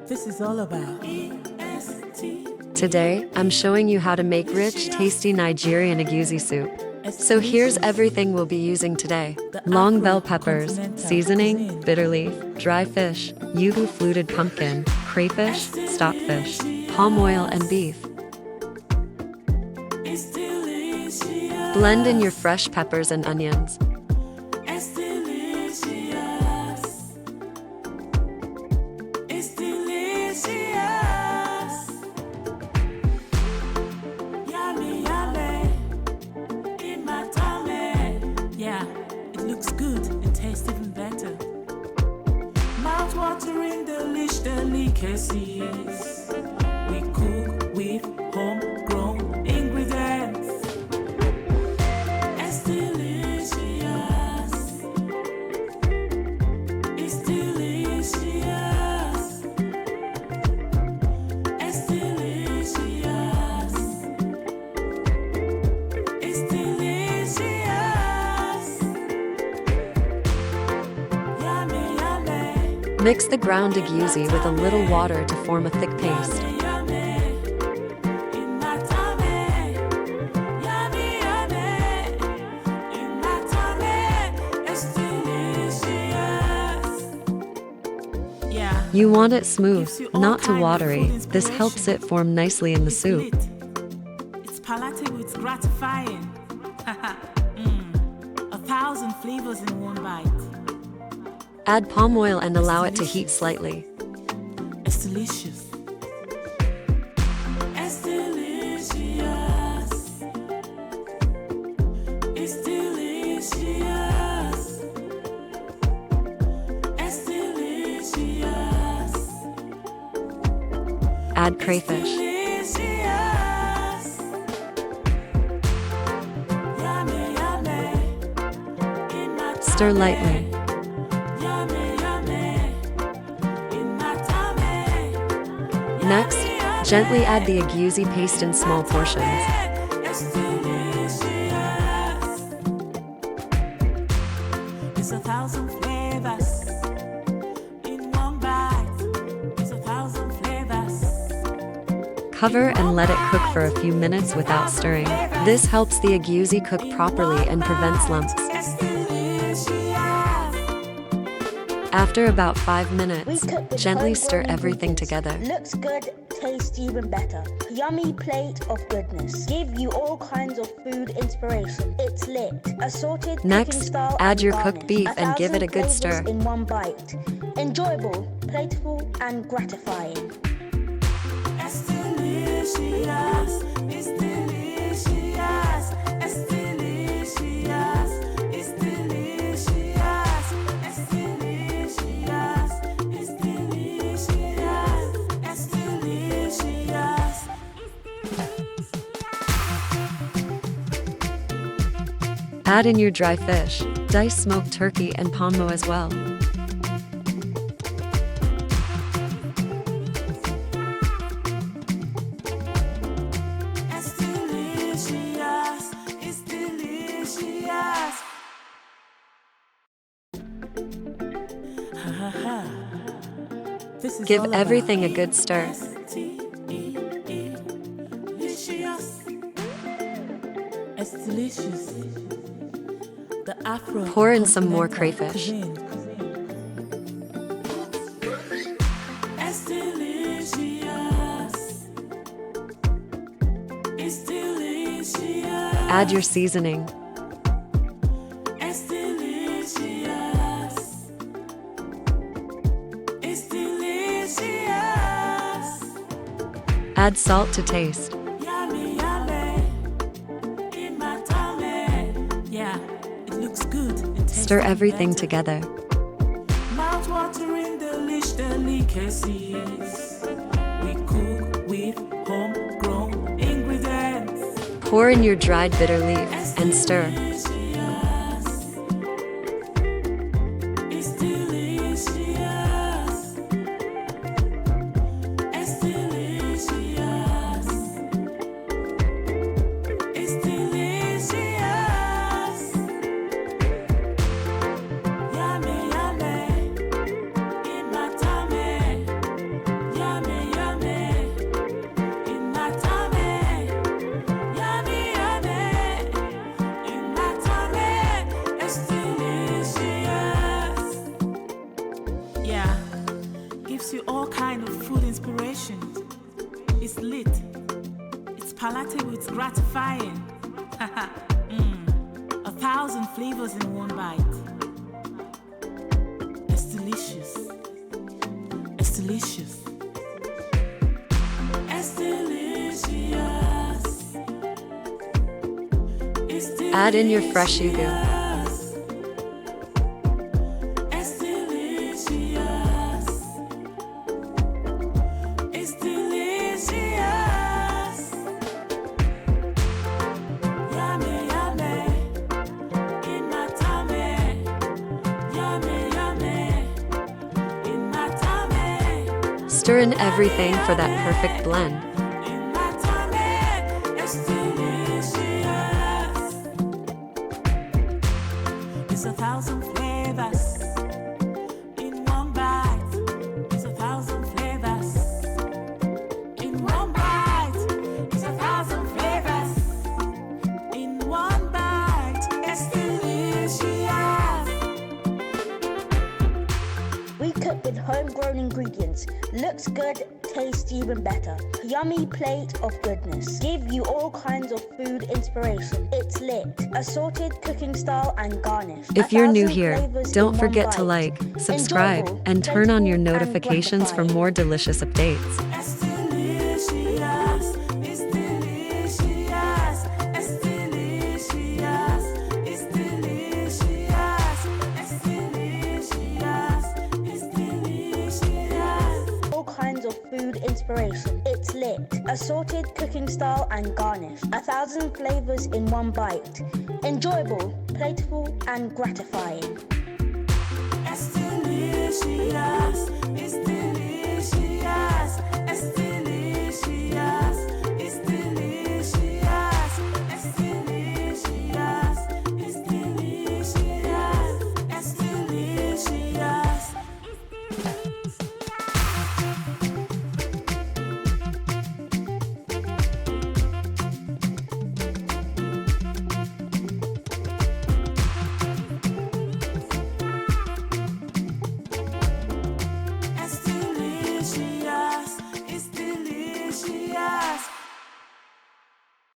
This is all about Estee. Today, I'm showing you how to make rich, tasty Nigerian Egusi soup. So here's everything we'll be using today. Long bell peppers, seasoning, bitter leaf, dry fish, yugu fluted pumpkin, crayfish, stockfish, palm oil and beef. Blend in your fresh peppers and onions. Mouth-watering delicacies. We cook with homegrown ingredients. EsteeLicious. EsteeLicious. EsteeLicious. EsteeLicious. Yummy, yummy. Mix the ground egusi with a little water to form a thick paste. You want it smooth, not too watery. This helps it form nicely in the soup. It's palatable, it's gratifying. 1,000 flavors in one bite. Add palm oil and allow it to heat slightly. EsteeLicious. EsteeLicious. EsteeLicious. EsteeLicious. Add crayfish. EsteeLicious. Yummy, yummy. Stir lightly. Next, gently add the egusi paste in small portions. It's 1,000 flavors in one bite. It's 1,000 flavors. Cover and let it cook for a few minutes without stirring. This helps the egusi cook properly and prevents lumps. After about 5 minutes, gently stir everything together. Looks good, tastes even better. Yummy plate of goodness. Give you all kinds of food inspiration. It's lit. Assorted Next, cooking style add and your garnish. cooked beef and give it a good 1,000 stir. flavors in one bite. Enjoyable, plateful, and gratifying. EsteeLicious. It's delicious. EsteeLicious. It's delicious. EsteeLicious. It's delicious. EsteeLicious. Add in your dry fish, diced smoked turkey and ponmo as well. EsteeLicious. It's delicious. This is Give all about everything a good stir. EsteeLicious. EsteeLicious. The Afro. Pour in some more crayfish. EsteeLicious. EsteeLicious. Add your seasoning. EsteeLicious. EsteeLicious. Add salt to taste. Yummy, yummy. In my tummy. Yeah, it looks good. It tastes Stir everything better. together. Mouth-watering delicacies. We cook with homegrown ingredients. Pour in your dried bitter leaf and stir. EsteeLicious. EsteeLicious. EsteeLicious. EsteeLicious. Yummy, yummy. In my gives you all kind of food inspiration. It's lit, it's palatable, it's gratifying. 1,000 flavors in one bite. It's delicious. It's delicious. It's delicious. It's delicious. Add in your fresh ugu. It's delicious. It's delicious. Yummy, yummy. In my tummy. Yummy, yummy. In my tummy. Stir in everything for that perfect blend. In my tummy. It's delicious. It's 1,000 flavors in one bite. It's 1,000 flavors in one bite. It's 1,000 flavors in one bite. It's delicious. We cook with homegrown ingredients. Looks good, tastes even better. Yummy plate of goodness. Give you all kinds of food inspiration. It's lit. Assorted cooking style and garnish. If you're new 1,000 here, flavors don't in one forget to bite. like, subscribe, Enjoyable, and turn on your plentiful, and notifications for gratifying. more delicious updates. It's delicious. It's delicious. It's delicious. It's delicious. It's delicious. It's delicious. All kinds of food inspiration. It's lit. Assorted cooking style and garnish. 1,000 flavors in one bite. Enjoyable, plentiful, and gratifying. It's delicious. It's delicious. It's delicious. It's delicious. It's delicious. It's delicious. It's delicious. It's delicious.